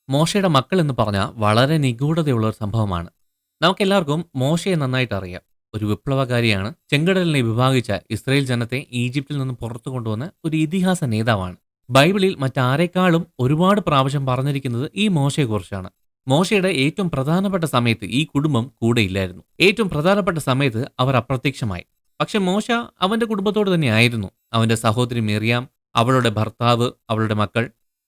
മോശയുടെ മക്കൾ എന്ന് പറഞ്ഞാൽ വളരെ നിഗൂഢതയുള്ള ഒരു സംഭവമാണ്. നമുക്കെല്ലാവർക്കും മോശയെ നന്നായിട്ട് അറിയാം. ഒരു വിപ്ലവകാരിയാണ്. ചെങ്കടലിനെ വിഭാഗിച്ച ഇസ്രായേൽ ജനത്തെ ഈജിപ്തിൽ നിന്ന് പുറത്തു കൊണ്ടുവന്ന ഒരു ഇതിഹാസ നേതാവാണ്. ബൈബിളിൽ മറ്റാരെക്കാളും ഒരുപാട് പ്രാവശ്യം പറഞ്ഞിരിക്കുന്നത് ഈ മോശയെക്കുറിച്ചാണ്. മോശയുടെ ഏറ്റവും പ്രധാനപ്പെട്ട സമയത്ത് ഈ കുടുംബം കൂടെയില്ലായിരുന്നു. ഏറ്റവും പ്രധാനപ്പെട്ട സമയത്ത് അവർ അപ്രത്യക്ഷമായി. പക്ഷെ മോശ അവന്റെ കുടുംബത്തോട് തന്നെയായിരുന്നു. അവന്റെ സഹോദരി മിറിയാം, അവളുടെ ഭർത്താവ്, അവളുടെ മക്കൾ,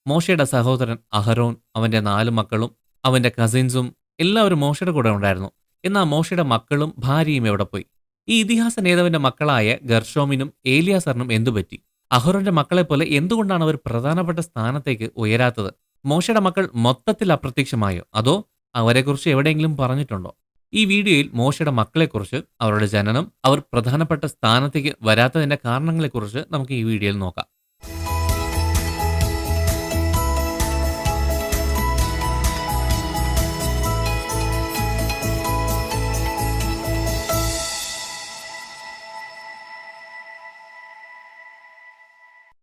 മോശയുടെ സഹോദരൻ അഹരോൻ, അവന്റെ 4 മക്കളും അവന്റെ കസിൻസും എല്ലാവരും മോശയുടെ കൂടെ ഉണ്ടായിരുന്നു. എന്നാൽ മോശയുടെ മക്കളും ഭാര്യയും എവിടെ പോയി? ഈ ഇതിഹാസ നേതാവിന്റെ മക്കളായ ഗർഷോമിനും ഏലിയാസറിനും എന്തുപറ്റി? അഹരോന്റെ മക്കളെപ്പോലെ എന്തുകൊണ്ടാണ് അവർ പ്രധാനപ്പെട്ട സ്ഥാനത്തേക്ക് ഉയരാത്തത്? മോശയുടെ മക്കൾ മൊത്തത്തിൽ അപ്രത്യക്ഷമായോ? അതോ അവരെക്കുറിച്ച് എവിടെയെങ്കിലും പറഞ്ഞിട്ടുണ്ടോ? ഈ വീഡിയോയിൽ മോശയുടെ മക്കളെക്കുറിച്ച്, അവരുടെ ജനനം, അവർ പ്രധാനപ്പെട്ട സ്ഥാനത്തേക്ക് വരാത്തതിന്റെ കാരണങ്ങളെക്കുറിച്ച് നമുക്ക് ഈ വീഡിയോയിൽ നോക്കാം.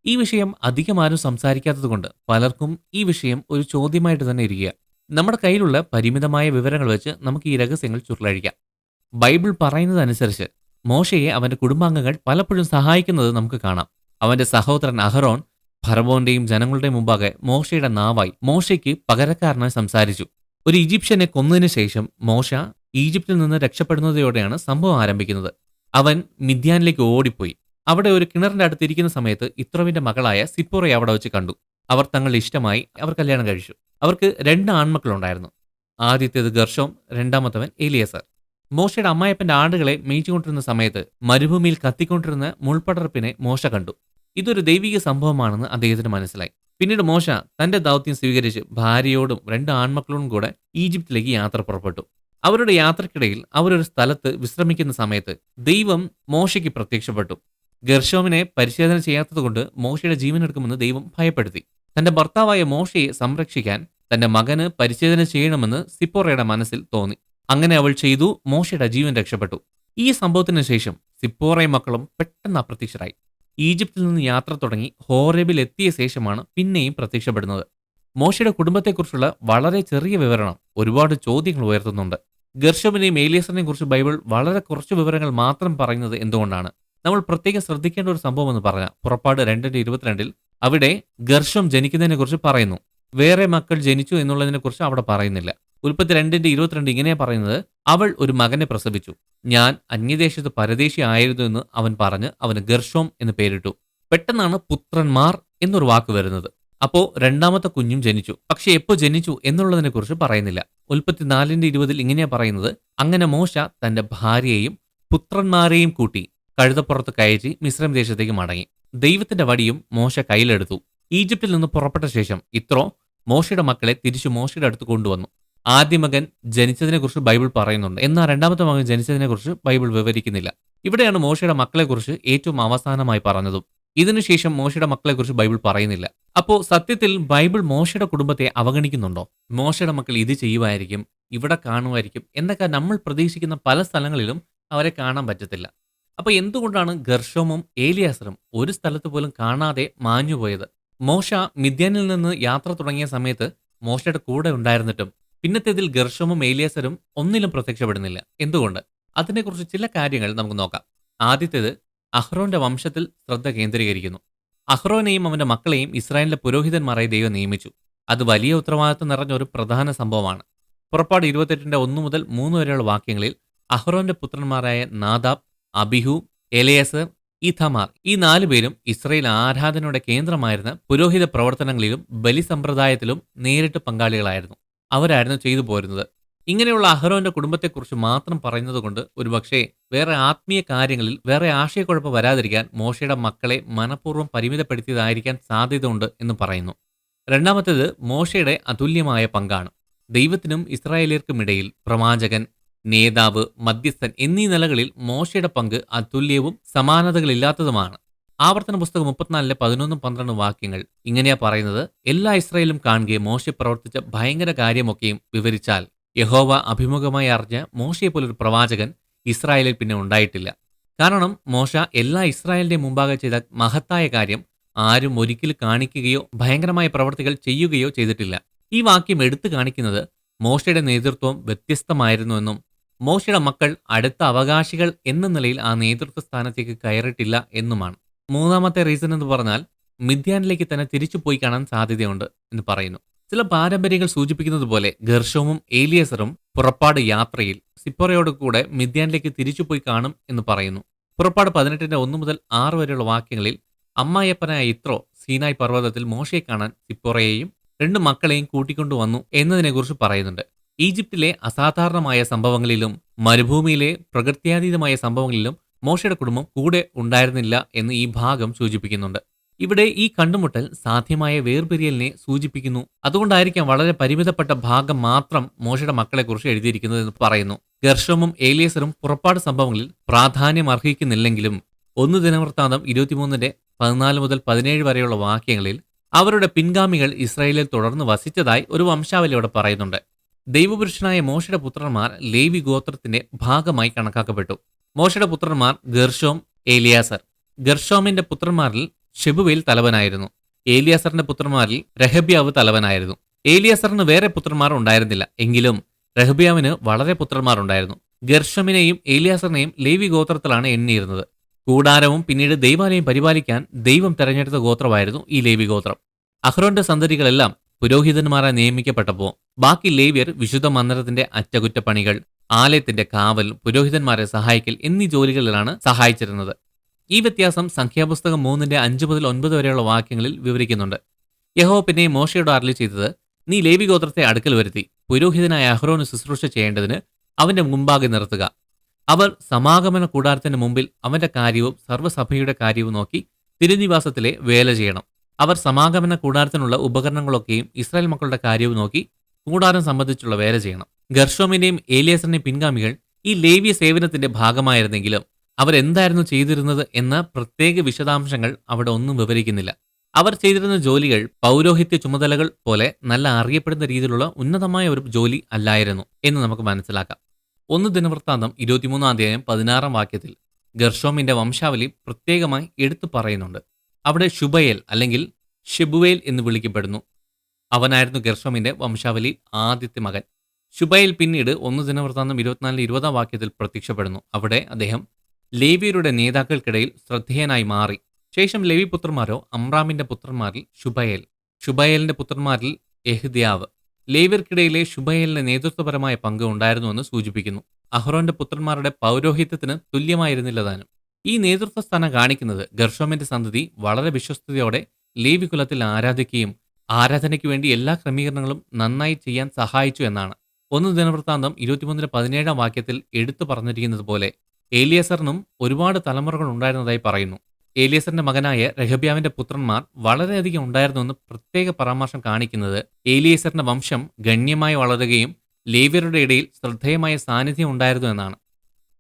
ഈ വിഷയം അധികം ആരും സംസാരിക്കാത്തതുകൊണ്ട് പലർക്കും ഈ വിഷയം ഒരു ചോദ്യമായിട്ട് തന്നെ ഇരിക്കുക. നമ്മുടെ കയ്യിലുള്ള പരിമിതമായ വിവരങ്ങൾ വെച്ച് നമുക്ക് ഈ രഹസ്യങ്ങൾ ചുരുളഴിക്കാം. ബൈബിൾ പറയുന്നതനുസരിച്ച് മോശയെ അവന്റെ കുടുംബാംഗങ്ങൾ പലപ്പോഴും സഹായിക്കുന്നത് നമുക്ക് കാണാം. അവന്റെ സഹോദരൻ അഹറോൻ ഫറവോന്റെയും ജനങ്ങളുടെയും മുമ്പാകെ മോശയുടെ നാവായി മോശയ്ക്ക് പകരക്കാരനായി സംസാരിച്ചു. ഒരു ഈജിപ്ഷ്യനെ കൊന്നതിന് ശേഷം മോശ ഈജിപ്തിൽ നിന്ന് രക്ഷപ്പെടുന്നതോടെയാണ് സംഭവം ആരംഭിക്കുന്നത്. അവൻ മിദ്യാനിലേക്ക് ഓടിപ്പോയി. അവിടെ ഒരു കിണറിന്റെ അടുത്ത് ഇരിക്കുന്ന സമയത്ത് ഇത്രോവിന്റെ മകളായ സിപ്പോറയെ അവിടെ വെച്ച് കണ്ടു. അവർ തങ്ങളുടെ ഇഷ്ടമായി. അവർ കല്യാണം കഴിച്ചു. അവർക്ക് 2 ആൺമക്കളുണ്ടായിരുന്നു. ആദ്യത്തേത് ഗർഷോം, രണ്ടാമത്തവൻ ഏലിയസർ. മോശയുടെ അമ്മായപ്പന്റെ ആടുകളെ മേയിച്ചുകൊണ്ടിരുന്ന സമയത്ത് മരുഭൂമിയിൽ കത്തിക്കൊണ്ടിരുന്ന മുൾപടർപ്പിനെ മോശ കണ്ടു. ഇതൊരു ദൈവിക സംഭവമാണെന്ന് അദ്ദേഹത്തിന് മനസ്സിലായി. പിന്നീട് മോശ തന്റെ ദൗത്യം സ്വീകരിച്ച് ഭാര്യയോടും 2 ആൺമക്കളോടും കൂടെ ഈജിപ്തിലേക്ക് യാത്ര പുറപ്പെട്ടു. അവരുടെ യാത്രക്കിടയിൽ അവരൊരു സ്ഥലത്ത് വിശ്രമിക്കുന്ന സമയത്ത് ദൈവം മോശയ്ക്ക് പ്രത്യക്ഷപ്പെട്ടു. ഗർഷോമിനെ പരിശോധന ചെയ്യാത്തതുകൊണ്ട് മോശയുടെ ജീവനെടുക്കുമെന്ന് ദൈവം ഭയപ്പെടുത്തി. തന്റെ ഭർത്താവായ മോശയെ സംരക്ഷിക്കാൻ തന്റെ മകന് പരിശോധന ചെയ്യണമെന്ന് സിപ്പോറയുടെ മനസ്സിൽ തോന്നി. അങ്ങനെ അവൾ ചെയ്തു. മോശയുടെ ജീവൻ രക്ഷപ്പെട്ടു. ഈ സംഭവത്തിന് ശേഷം സിപ്പോറയും മക്കളും പെട്ടെന്ന് അപ്രത്യക്ഷരായി. ഈജിപ്തിൽ നിന്ന് യാത്ര തുടങ്ങി ഹോറേബിൽ എത്തിയ ശേഷമാണ് പിന്നെയും പ്രത്യക്ഷപ്പെടുന്നത്. മോശയുടെ കുടുംബത്തെക്കുറിച്ചുള്ള വളരെ ചെറിയ വിവരണം ഒരുപാട് ചോദ്യങ്ങൾ ഉയർത്തുന്നുണ്ട്. ഗർഷോമിനെയും ഏലിയാസറിനെയും കുറിച്ച് ബൈബിൾ വളരെ കുറച്ച് വിവരങ്ങൾ മാത്രം പറയുന്നത് എന്തുകൊണ്ടാണ്? നമ്മൾ പ്രത്യേകം ശ്രദ്ധിക്കേണ്ട ഒരു സംഭവം എന്ന് പറഞ്ഞാൽ പുറപ്പാട് 2:22 അവിടെ ഗർഷം ജനിക്കുന്നതിനെ കുറിച്ച് പറയുന്നു. വേറെ മക്കൾ ജനിച്ചു എന്നുള്ളതിനെ കുറിച്ച് അവിടെ പറയുന്നില്ല. ഉൽപ്പത്തി 2:22 ഇങ്ങനെയാ പറയുന്നത്: അവൾ ഒരു മകനെ പ്രസവിച്ചു. ഞാൻ അന്യദേശത്ത് പരദേശി ആയിരുന്നു എന്ന് അവൻ പറഞ്ഞ് അവന് ഗർഷോം എന്ന് പേരിട്ടു. പെട്ടെന്നാണ് പുത്രന്മാർ എന്നൊരു വാക്ക് വരുന്നത്. അപ്പോ രണ്ടാമത്തെ കുഞ്ഞും ജനിച്ചു. പക്ഷെ എപ്പോ ജനിച്ചു എന്നുള്ളതിനെ കുറിച്ച് പറയുന്നില്ല. ഉൽപ്പത്തി 4:20 ഇങ്ങനെയാ പറയുന്നത്: അങ്ങനെ മോശ തന്റെ ഭാര്യയെയും പുത്രന്മാരെയും കൂട്ടി കഴുതപ്പുറത്ത് കയറ്റി മിസ്രൈം ദേശത്തേക്ക് മടങ്ങി. ദൈവത്തിന്റെ വടിയും മോശ കയ്യിലെടുത്തു. ഈജിപ്തിൽ നിന്ന് പുറപ്പെട്ട ശേഷം ഇത്രോ മോശയുടെ മക്കളെ തിരിച്ചു മോശയുടെ അടുത്ത് കൊണ്ടുവന്നു. ആദ്യ മകൻ ജനിച്ചതിനെക്കുറിച്ച് ബൈബിൾ പറയുന്നുണ്ട്. എന്നാൽ രണ്ടാമത്തെ മകൻ ജനിച്ചതിനെക്കുറിച്ച് ബൈബിൾ വിവരിക്കുന്നില്ല. ഇവിടെയാണ് മോശയുടെ മക്കളെക്കുറിച്ച് ഏറ്റവും അവസാനമായി പറഞ്ഞതും. ഇതിനുശേഷം മോശയുടെ മക്കളെക്കുറിച്ച് ബൈബിൾ പറയുന്നില്ല. അപ്പോൾ സത്യത്തിൽ ബൈബിൾ മോശയുടെ കുടുംബത്തെ അവഗണിക്കുന്നുണ്ടോ? മോശയുടെ മക്കൾ ഇത് ചെയ്യുമായിരിക്കും, ഇവിടെ കാണുമായിരിക്കും എന്നൊക്കെ നമ്മൾ പ്രതീക്ഷിക്കുന്ന പല സ്ഥലങ്ങളിലും അവരെ കാണാൻ പറ്റത്തില്ല. അപ്പൊ എന്തുകൊണ്ടാണ് ഗർഷോമും ഏലിയാസറും ഒരു സ്ഥലത്ത് പോലും കാണാതെ മാഞ്ഞുപോയത്? മോശ മിദ്യാനിൽ നിന്ന് യാത്ര തുടങ്ങിയ സമയത്ത് മോശയുടെ കൂടെ ഉണ്ടായിരുന്നിട്ടും പിന്നത്തേതിൽ ഗർഷോമും ഏലിയാസറും ഒന്നിലും പ്രത്യക്ഷപ്പെടുന്നില്ല. എന്തുകൊണ്ട്? അതിനെക്കുറിച്ച് ചില കാര്യങ്ങൾ നമുക്ക് നോക്കാം. ആദ്യത്തേത്, അഹ്റോന്റെ വംശത്തിൽ ശ്രദ്ധ കേന്ദ്രീകരിക്കുന്നു. അഹ്റോനെയും അവന്റെ മക്കളെയും ഇസ്രായേലിലെ പുരോഹിതന്മാരായി ദൈവം നിയമിച്ചു. അത് വലിയ ഉത്തരവാദിത്വം നിറഞ്ഞ ഒരു പ്രധാന സംഭവമാണ്. പുറപ്പാട് 28:1 മുതൽ 3 വരെയുള്ള വാക്യങ്ങളിൽ അഹ്റോന്റെ പുത്രന്മാരായ നാദാബ്, അബിഹു, എലയസർ, ഈഥമാർ ഈ 4 പേരും ഇസ്രായേൽ ആരാധനയുടെ കേന്ദ്രമായിരുന്ന പുരോഹിത പ്രവർത്തനങ്ങളിലും ബലിസമ്പ്രദായത്തിലും നേരിട്ട് പങ്കാളികളായിരുന്നു. അവരായിരുന്നു ചെയ്തു പോരുന്നത്. ഇങ്ങനെയുള്ള അഹ്റോന്റെ കുടുംബത്തെക്കുറിച്ച് മാത്രം പറയുന്നത് കൊണ്ട് ഒരുപക്ഷെ വേറെ ആത്മീയ കാര്യങ്ങളിൽ വേറെ ആശയക്കുഴപ്പം വരാതിരിക്കാൻ മോശയുടെ മക്കളെ മനഃപൂർവ്വം പരിമിതപ്പെടുത്തിയതായിരിക്കാൻ സാധ്യതയുണ്ട് എന്ന് പറയുന്നു. രണ്ടാമത്തേത്, മോശയുടെ അതുല്യമായ പങ്കാണ്. ദൈവത്തിനും ഇസ്രായേലിയർക്കുമിടയിൽ പ്രവാചകൻ, നേതാവ്, മധ്യസ്ഥൻ എന്നീ നിലകളിൽ മോശയുടെ പങ്ക് അതുല്യവും സമാനതകളില്ലാത്തതുമാണ്. ആവർത്തന പുസ്തകം 34:11-12 വാക്യങ്ങൾ ഇങ്ങനെയാ പറയുന്നത്: എല്ലാ ഇസ്രായേലും കാണുകയെ മോശെ പ്രവർത്തിച്ച ഭയങ്കര കാര്യമൊക്കെയും വിവരിച്ചാൽ യഹോവ അഭിമുഖമായി അറിഞ്ഞ മോശയെപ്പോലൊരു പ്രവാചകൻ ഇസ്രായേലിൽ പിന്നെ ഉണ്ടായിട്ടില്ല. കാരണം മോശ എല്ലാ ഇസ്രായേലിന്റെ മുമ്പാകെ ചെയ്ത മഹത്തായ കാര്യം ആരും ഒരിക്കലും കാണിക്കുകയോ ഭയങ്കരമായ പ്രവർത്തികൾ ചെയ്യുകയോ ചെയ്തിട്ടില്ല. ഈ വാക്യം എടുത്തു കാണിക്കുന്നത് മോശയുടെ നേതൃത്വം വ്യത്യസ്തമായിരുന്നുവെന്നും മോശയുടെ മക്കൾ അടുത്ത അവകാശികൾ എന്ന നിലയിൽ ആ നേതൃത്വ സ്ഥാനത്തേക്ക് കയറിയിട്ടില്ല എന്നുമാണ്. മൂന്നാമത്തെ റീസൺ എന്ന് പറഞ്ഞാൽ മിദ്യാനിലേക്ക് തന്നെ തിരിച്ചു പോയി കാണാൻ സാധ്യതയുണ്ട് എന്ന് പറയുന്നു. ചില പാരമ്പര്യങ്ങൾ സൂചിപ്പിക്കുന്നത് പോലെ ഗർഷോമും ഏലിയസറും പുറപ്പാട് യാത്രയിൽ സിപ്പോറയോട് കൂടെ മിദ്യാനിലേക്ക് തിരിച്ചുപോയി കാണും എന്ന് പറയുന്നു. പുറപ്പാട് 18 1 മുതൽ 6 വരെയുള്ള വാക്യങ്ങളിൽ അമ്മായപ്പനായ യിത്രോ സീനായ് പർവ്വതത്തിൽ മോശയെ കാണാൻ സിപ്പോറയെയും 2 മക്കളെയും കൂട്ടിക്കൊണ്ടുവന്നു എന്നതിനെക്കുറിച്ച് പറയുന്നുണ്ട്. ഈജിപ്തിലെ അസാധാരണമായ സംഭവങ്ങളിലും മരുഭൂമിയിലെ പ്രകൃത്യാതീതമായ സംഭവങ്ങളിലും മോശയുടെ കുടുംബം കൂടെ ഉണ്ടായിരുന്നില്ല എന്ന് ഈ ഭാഗം സൂചിപ്പിക്കുന്നുണ്ട്. ഇവിടെ ഈ കണ്ടുമുട്ടൽ സാധ്യമായ വേർപിരിയലിനെ സൂചിപ്പിക്കുന്നു. അതുകൊണ്ടായിരിക്കാം വളരെ പരിമിതപ്പെട്ട ഭാഗം മാത്രം മോശയുടെ മക്കളെക്കുറിച്ച് എഴുതിയിരിക്കുന്നത് എന്ന് പറയുന്നു. ഗർഷോമും ഏലിയസറും പുറപ്പാട് സംഭവങ്ങളിൽ പ്രാധാന്യം അർഹിക്കുന്നില്ലെങ്കിലും 1 ദിനവൃത്താന്തം 23-14 മുതൽ 17 വരെയുള്ള വാക്യങ്ങളിൽ അവരുടെ പിൻഗാമികൾ ഇസ്രായേലിൽ തുടർന്ന് വസിച്ചതായി ഒരു വംശാവലി അവിടെ പറയുന്നുണ്ട്. ദൈവപുരുഷനായ മോശയുടെ പുത്രന്മാർ ലേവി ഗോത്രത്തിന്റെ ഭാഗമായി കണക്കാക്കപ്പെട്ടു. മോശയുടെ പുത്രന്മാർ ഗർഷോം, ഏലിയാസർ. ഗർഷോമിന്റെ പുത്രന്മാരിൽ ഷെബുവേൽ തലവനായിരുന്നു. ഏലിയാസറിന്റെ പുത്രന്മാരിൽ രഹബ്യാവ് തലവനായിരുന്നു. ഏലിയാസറിന് വേറെ പുത്രന്മാർ ഉണ്ടായിരുന്നില്ല, എങ്കിലും രഹബ്യാവിന് വളരെ പുത്രന്മാർ ഉണ്ടായിരുന്നു. ഗർഷമിനെയും ഏലിയാസറിനെയും ലേവി ഗോത്രത്തിലാണ് എണ്ണിയിരുന്നത്. കൂടാരവും പിന്നീട് ദൈവാലയം പരിപാലിക്കാൻ ദൈവം തെരഞ്ഞെടുത്ത ഗോത്രമായിരുന്നു ഈ ലേവി ഗോത്രം. അഹ്റോന്റെ സന്തതികളെല്ലാം പുരോഹിതന്മാരായി നിയമിക്കപ്പെട്ടപ്പോൾ ബാക്കി ലേവ്യർ വിശുദ്ധ മന്ദിരത്തിന്റെ അറ്റകുറ്റപ്പണികൾ, ആലയത്തിന്റെ കാവൽ, പുരോഹിതന്മാരെ സഹായിക്കൽ എന്നീ ജോലികളിലാണ് സഹായിച്ചിരുന്നത്. ഈ വ്യത്യാസം സംഖ്യാപുസ്തകം 3-5 മുതൽ 9 വരെയുള്ള വാക്യങ്ങളിൽ വിവരിക്കുന്നുണ്ട്. യഹോവ പിന്നെ മോശയോട് അരുളി ചെയ്തത്, നീ ലേവി ഗോത്രത്തെ അടുക്കൽ വരുത്തി പുരോഹിതനായ അഹ്റോന് ശുശ്രൂഷ ചെയ്യേണ്ടതിന് അവന്റെ മുമ്പാകെ നിർത്തുക. അവർ സമാഗമന കൂടാരത്തിന്റെ മുമ്പിൽ അവന്റെ കാര്യവും സർവ്വസഭയുടെ കാര്യവും നോക്കി തിരുനിവാസത്തിലെ വേല ചെയ്യണം. അവർ സമാഗമന കൂടാരത്തിനുള്ള ഉപകരണങ്ങളൊക്കെയും ഇസ്രായേൽ മക്കളുടെ കാര്യവും നോക്കി കൂടാരം സംബന്ധിച്ചുള്ള വേല ചെയ്യണം. ഗർഷോമിന്റെയും ഏലിയാസറിന്റെയും പിൻഗാമികൾ ഈ ലേവ്യ സേവനത്തിന്റെ ഭാഗമായിരുന്നെങ്കിലും അവരെന്തായിരുന്നു ചെയ്തിരുന്നത് എന്ന പ്രത്യേക വിശദാംശങ്ങൾ അവിടെ ഒന്നും വിവരിക്കുന്നില്ല. അവർ ചെയ്തിരുന്ന ജോലികൾ പൗരോഹിത്യ ചുമതലകൾ പോലെ നല്ല അറിയപ്പെടുന്ന രീതിയിലുള്ള ഉന്നതമായ ഒരു ജോലി അല്ലായിരുന്നു എന്ന് നമുക്ക് മനസ്സിലാക്കാം. 1 ദിനവൃത്താന്തം 23-16 വാക്യത്തിൽ ഗർഷോമിന്റെ വംശാവലി പ്രത്യേകമായി എടുത്തു പറയുന്നുണ്ട്. അവിടെ ശുബയേൽ അല്ലെങ്കിൽ ഷെബുവേൽ എന്ന് വിളിക്കപ്പെടുന്നു. അവനായിരുന്നു ഗർഷോമിന്റെ വംശാവലി ആദ്യത്തെ മകൻ. ശുബയേൽ പിന്നീട് 1 ദിനവൃത്താന്തം 24-20 വാക്യത്തിൽ പ്രത്യക്ഷപ്പെടുന്നു. അവിടെ അദ്ദേഹം ലേവ്യരുടെ നേതാക്കൾക്കിടയിൽ ശ്രദ്ധേയനായി മാറി. ശേഷം ലേവി പുത്രന്മാരോ അമ്രാമിന്റെ പുത്രന്മാരിൽ ശുബയേലിന്റെ പുത്രന്മാരിൽ യഹ്ദ്യാവ്. ലേവ്യർക്കിടയിലെ ശുബയേലിന് നേതൃത്വപരമായ പങ്ക് ഉണ്ടായിരുന്നുവെന്ന് സൂചിപ്പിക്കുന്നു. അഹ്റോന്റെ പുത്രന്മാരുടെ പൗരോഹിത്യത്തിന് തുല്യമായിരുന്നില്ല താനും. ഈ നേതൃത്വ സ്ഥാനം കാണിക്കുന്നത് ഗർഷോമിന്റെ സന്തതി വളരെ വിശ്വസ്തയോടെ ലേവി കുലത്തിൽ ആരാധിക്കുകയും ആരാധനയ്ക്ക് വേണ്ടി എല്ലാ ക്രമീകരണങ്ങളും നന്നായി ചെയ്യാൻ സഹായിച്ചു എന്നാണ്. 1 ദിനവൃത്താന്തം 23-17 വാക്യത്തിൽ എടുത്തു പറഞ്ഞിരിക്കുന്നത് പോലെ ഏലിയസറിനും ഒരുപാട് തലമുറകൾ ഉണ്ടായിരുന്നതായി പറയുന്നു. ഏലിയസറിന്റെ മകനായ രഹബ്യാവിന്റെ പുത്രന്മാർ വളരെയധികം ഉണ്ടായിരുന്നുവെന്ന് പ്രത്യേക പരാമർശം കാണിക്കുന്നത് ഏലിയസറിന്റെ വംശം ഗണ്യമായി വളരുകയും ലേവ്യരുടെ ഇടയിൽ ശ്രദ്ധേയമായ സാന്നിധ്യം ഉണ്ടായിരുന്നു എന്നാണ്.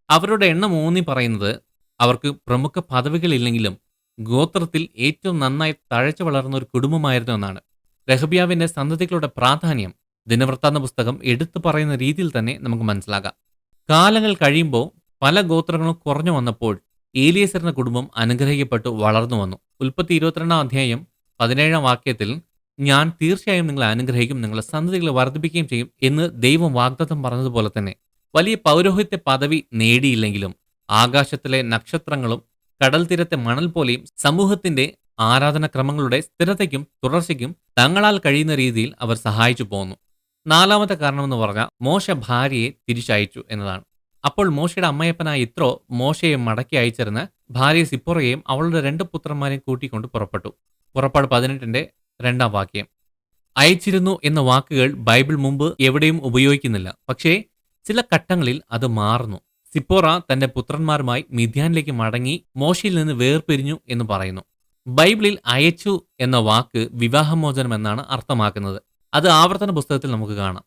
അവരുടെ എണ്ണം ഊന്നി പറയുന്നത് അവർക്ക് പ്രമുഖ പദവികളില്ലെങ്കിലും ഗോത്രത്തിൽ ഏറ്റവും നന്നായി തഴച്ചു വളർന്ന ഒരു കുടുംബമായിരുന്നു എന്നാണ്. രഹബ്യാവിന്റെ സന്തതികളുടെ പ്രാധാന്യം ദിനവൃത്താന്ത പുസ്തകം എടുത്തു പറയുന്ന രീതിയിൽ തന്നെ നമുക്ക് മനസ്സിലാക്കാം. കാലങ്ങൾ കഴിയുമ്പോൾ പല ഗോത്രങ്ങളും കുറഞ്ഞു വന്നപ്പോൾ ഏലിയസറിന്റെ കുടുംബം അനുഗ്രഹിക്കപ്പെട്ടു വളർന്നു വന്നു. ഉൽപ്പത്തി 22-17 വാക്യത്തിൽ ഞാൻ തീർച്ചയായും നിങ്ങളെ അനുഗ്രഹിക്കും, നിങ്ങളുടെ സന്തതികളെ വർദ്ധിപ്പിക്കുകയും ചെയ്യും എന്ന് ദൈവം വാഗ്ദത്തം പറഞ്ഞതുപോലെ തന്നെ വലിയ പൗരോഹിത്യ പദവി നേടിയില്ലെങ്കിലും ആകാശത്തിലെ നക്ഷത്രങ്ങളും കടൽ തീരത്തെ മണൽ പോലെയും സമൂഹത്തിന്റെ ആരാധനാക്രമങ്ങളുടെ സ്ഥിരതയ്ക്കും തുടർച്ചയ്ക്കും തങ്ങളാൽ കഴിയുന്ന രീതിയിൽ അവർ സഹായിച്ചു പോന്നു. 4ാമത്തെ കാരണമെന്ന് പറഞ്ഞാൽ മോശ ഭാര്യയെ തിരിച്ചയച്ചു എന്നതാണ്. അപ്പോൾ മോശയുടെ അമ്മയപ്പനായ യിത്രോ മോശയെ മടക്കി അയച്ചിരുന്ന ഭാര്യ സിപ്പോറയെയും അവളുടെ 2 പുത്രന്മാരെയും കൂട്ടിക്കൊണ്ട് പുറപ്പെട്ടു. പുറപ്പാട് 18-2 വാക്യം. അയച്ചിരുന്നു എന്ന വാക്കുകൾ ബൈബിൾ മുമ്പ് എവിടെയും ഉപയോഗിക്കുന്നില്ല. പക്ഷേ ചില ഘട്ടങ്ങളിൽ അത് മാറുന്നു. സിപ്പോറ തന്റെ പുത്രന്മാരുമായി മിദ്യാനിലേക്ക് മടങ്ങി മോശയിൽ നിന്ന് വേർപിരിഞ്ഞു എന്ന് പറയുന്നു. ബൈബിളിൽ അയച്ചു എന്ന വാക്ക് വിവാഹമോചനം എന്നാണ് അർത്ഥമാക്കുന്നത്. അത് ആവർത്തന പുസ്തകത്തിൽ നമുക്ക് കാണാം.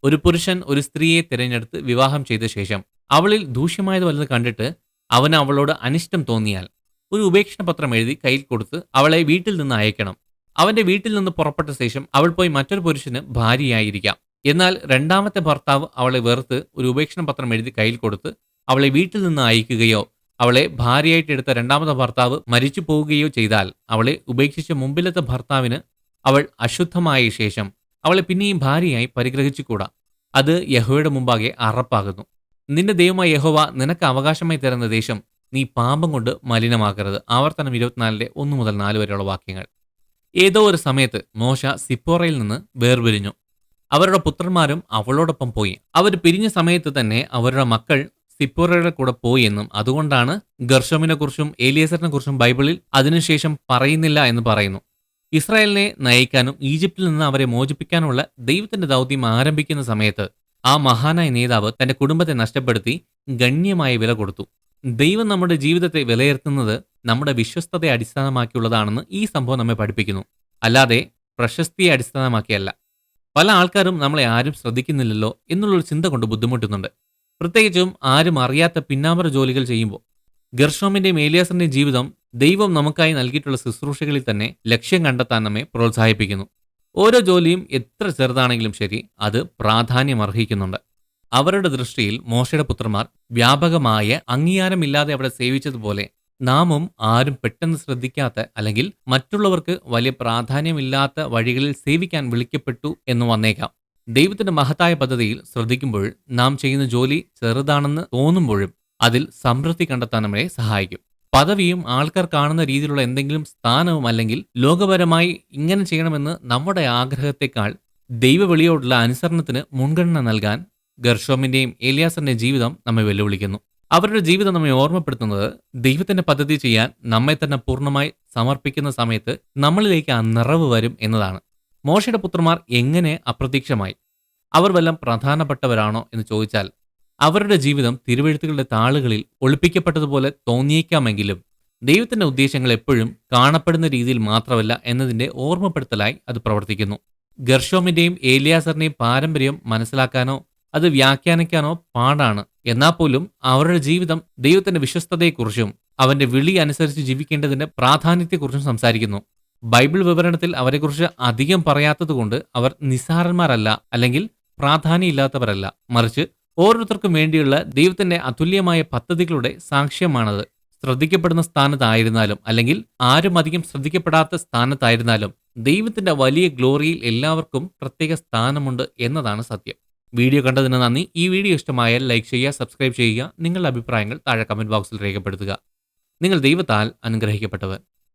ഒരു പുരുഷൻ ഒരു സ്ത്രീയെ തിരഞ്ഞെടുത്ത് വിവാഹം ചെയ്ത ശേഷം അവളിൽ ദൂഷ്യമായത് വല്ലത് കണ്ടിട്ട് അവന് അവളോട് അനിഷ്ടം തോന്നിയാൽ ഒരു ഉപേക്ഷണ പത്രം എഴുതി കയ്യിൽ കൊടുത്ത് അവളെ വീട്ടിൽ നിന്ന് അയക്കണം. അവന്റെ വീട്ടിൽ നിന്ന് പുറപ്പെട്ട ശേഷം അവൾ പോയി മറ്റൊരു പുരുഷന് ഭാര്യയായിരിക്കാം. എന്നാൽ 2ാമത്തെ ഭർത്താവ് അവളെ വെറുത്ത് ഒരു ഉപേക്ഷണ പത്രം എഴുതി കയ്യിൽ കൊടുത്ത് അവളെ വീട്ടിൽ നിന്ന് അയക്കുകയോ അവളെ ഭാര്യയായിട്ട് എടുത്ത 2ാമത്തെ ഭർത്താവ് മരിച്ചു പോവുകയോ ചെയ്താൽ അവളെ ഉപേക്ഷിച്ച മുമ്പിലത്തെ ഭർത്താവിന് അവൾ അശുദ്ധമായ ശേഷം അവളെ പിന്നെയും ഭാര്യയായി പരിഗ്രഹിച്ചുകൂടാ. അത് യഹോവയുടെ മുമ്പാകെ അറപ്പാകുന്നു. നിന്റെ ദൈവമായ യഹോവ നിനക്ക് അവകാശമായി തരുന്ന ദേശം നീ പാപം കൊണ്ട് മലിനമാക്കരുത്. ആവർത്തനം 24 1 മുതൽ 4 വരെയുള്ള വാക്യങ്ങൾ. ഏതോ ഒരു സമയത്ത് മോശ സിപ്പോറയിൽ നിന്ന് വേർപിരിഞ്ഞു. അവരുടെ പുത്രന്മാരും അവളോടൊപ്പം പോയി. അവർ പിരിഞ്ഞ സമയത്ത് തന്നെ അവരുടെ മക്കൾ സിപ്പോറയുടെ കൂടെ പോയി എന്നും അതുകൊണ്ടാണ് ഗർശോമിനെ കുറിച്ചും ഏലിയേസറിനെ കുറിച്ചും ബൈബിളിൽ അതിനുശേഷം പറയുന്നില്ല എന്ന് പറയുന്നു. ഇസ്രായേലിനെ നയിക്കാനും ഈജിപ്തിൽ നിന്ന് അവരെ മോചിപ്പിക്കാനുമുള്ള ദൈവത്തിന്റെ ദൗത്യം ആരംഭിക്കുന്ന സമയത്ത് ആ മഹാനായ നേതാവ് തന്റെ കുടുംബത്തെ നഷ്ടപ്പെടുത്തി ഗണ്യമായ വില കൊടുത്തു. ദൈവം നമ്മുടെ ജീവിതത്തെ വിലയിരുത്തുന്നത് നമ്മുടെ വിശ്വസ്തതയെ അടിസ്ഥാനമാക്കിയുള്ളതാണെന്ന് ഈ സംഭവം നമ്മെ പഠിപ്പിക്കുന്നു, അല്ലാതെ പ്രശസ്തിയെ അടിസ്ഥാനമാക്കിയല്ല. പല ആൾക്കാരും നമ്മളെ ആരും ശ്രദ്ധിക്കുന്നില്ലല്ലോ എന്നുള്ളൊരു ചിന്ത കൊണ്ട് ബുദ്ധിമുട്ടുന്നുണ്ട്, പ്രത്യേകിച്ചും ആരും അറിയാത്ത പിന്നാമ്പറ ജോലികൾ ചെയ്യുമ്പോൾ. ഗർഷോമിന്റെയും ഏലിയാസറിന്റെയും ജീവിതം ദൈവം നമുക്കായി നൽകിയിട്ടുള്ള ശുശ്രൂഷകളിൽ തന്നെ ലക്ഷ്യം കണ്ടെത്താൻ നമ്മെ പ്രോത്സാഹിപ്പിക്കുന്നു. ഓരോ ജോലിയും എത്ര ചെറുതാണെങ്കിലും ശരി, അത് പ്രാധാന്യം അർഹിക്കുന്നുണ്ട്. അവരുടെ ദൃഷ്ടിയിൽ മോശയുടെ പുത്രന്മാർ വ്യാപകമായ അംഗീകാരമില്ലാതെ അവിടെ സേവിച്ചതുപോലെ നാമും ആരും പെട്ടെന്ന് ശ്രദ്ധിക്കാത്ത അല്ലെങ്കിൽ മറ്റുള്ളവർക്ക് വലിയ പ്രാധാന്യമില്ലാത്ത വഴികളിൽ സേവിക്കാൻ വിളിക്കപ്പെട്ടു എന്ന് വന്നേക്കാം. ദൈവത്തിന്റെ മഹത്തായ പദ്ധതിയിൽ ശ്രദ്ധിക്കുമ്പോൾ നാം ചെയ്യുന്ന ജോലി ചെറുതാണെന്ന് തോന്നുമ്പോഴും അതിൽ സമൃദ്ധി കണ്ടെത്താൻ നമ്മളെ സഹായിക്കും. പദവിയും ആൾക്കാർ കാണുന്ന രീതിയിലുള്ള എന്തെങ്കിലും സ്ഥാനവും അല്ലെങ്കിൽ ലോകപരമായി ഇങ്ങനെ ചെയ്യണമെന്ന് നമ്മുടെ ആഗ്രഹത്തെക്കാൾ ദൈവവിളിയോടുള്ള അനുസരണത്തിന് മുൻഗണന നൽകാൻ ഗർഷോമിന്റെയും ഏലിയാസറിന്റെയും ജീവിതം നമ്മെ വെല്ലുവിളിക്കുന്നു. അവരുടെ ജീവിതം നമ്മെ ഓർമ്മപ്പെടുത്തുന്നത് ദൈവത്തിന്റെ പദ്ധതി ചെയ്യാൻ നമ്മെ തന്നെ പൂർണ്ണമായി സമർപ്പിക്കുന്ന സമയത്ത് നമ്മളിലേക്ക് ആ നിറവ് വരും എന്നതാണ്. മോശയുടെ പുത്രന്മാർ എങ്ങനെ അപ്രത്യക്ഷമായി? അവർ വല്ലം പ്രധാനപ്പെട്ടവരാണോ എന്ന് ചോദിച്ചാൽ അവരുടെ ജീവിതം തിരുവെഴുത്തുകളുടെ താളുകളിൽ ഒളിപ്പിക്കപ്പെട്ടതുപോലെ തോന്നിയേക്കാമെങ്കിലും ദൈവത്തിന്റെ ഉദ്ദേശങ്ങൾ എപ്പോഴും കാണപ്പെടുന്ന രീതിയിൽ മാത്രമല്ല എന്നതിന്റെ ഓർമ്മപ്പെടുത്തലായി അത് പ്രവർത്തിക്കുന്നു. ഗർഷോമിന്റെയും ഏലിയാസറിന്റെയും പാരമ്പര്യം മനസ്സിലാക്കാനോ അത് വ്യാഖ്യാനിക്കാനോ പാടാണ്. എന്നാൽ പോലും അവരുടെ ജീവിതം ദൈവത്തിന്റെ വിശ്വസ്തതയെക്കുറിച്ചും അവന്റെ വിളി അനുസരിച്ച് ജീവിക്കേണ്ടതിന്റെ പ്രാധാന്യത്തെക്കുറിച്ചും സംസാരിക്കുന്നു. ബൈബിൾ വിവരണത്തിൽ അവരെക്കുറിച്ച് അധികം പറയാത്തതുകൊണ്ട് അവർ നിസ്സാരന്മാരല്ല അല്ലെങ്കിൽ പ്രാധാന്യമില്ലാത്തവരല്ല, മറിച്ച് ഓരോരുത്തർക്കും വേണ്ടിയുള്ള ദൈവത്തിന്റെ അതുല്യമായ പദ്ധതികളുടെ സാക്ഷ്യമാണത്. ശ്രദ്ധിക്കപ്പെടുന്ന സ്ഥാനത്തായിരുന്നാലും അല്ലെങ്കിൽ ആരും അധികം ശ്രദ്ധിക്കപ്പെടാത്ത സ്ഥാനത്തായിരുന്നാലും ദൈവത്തിന്റെ വലിയ ഗ്ലോറിയിൽ എല്ലാവർക്കും പ്രത്യേക സ്ഥാനമുണ്ട് എന്നതാണ് സത്യം. വീഡിയോ കണ്ടതിന് നന്ദി. ഈ വീഡിയോ ഇഷ്ടമായാൽ ലൈക്ക് ചെയ്യുക, സബ്സ്ക്രൈബ് ചെയ്യുക, നിങ്ങളുടെ അഭിപ്രായങ്ങൾ താഴെ കമന്റ് ബോക്സിൽ രേഖപ്പെടുത്തുക. നിങ്ങൾ ദൈവത്താൽ അനുഗ്രഹിക്കപ്പെട്ടവർ.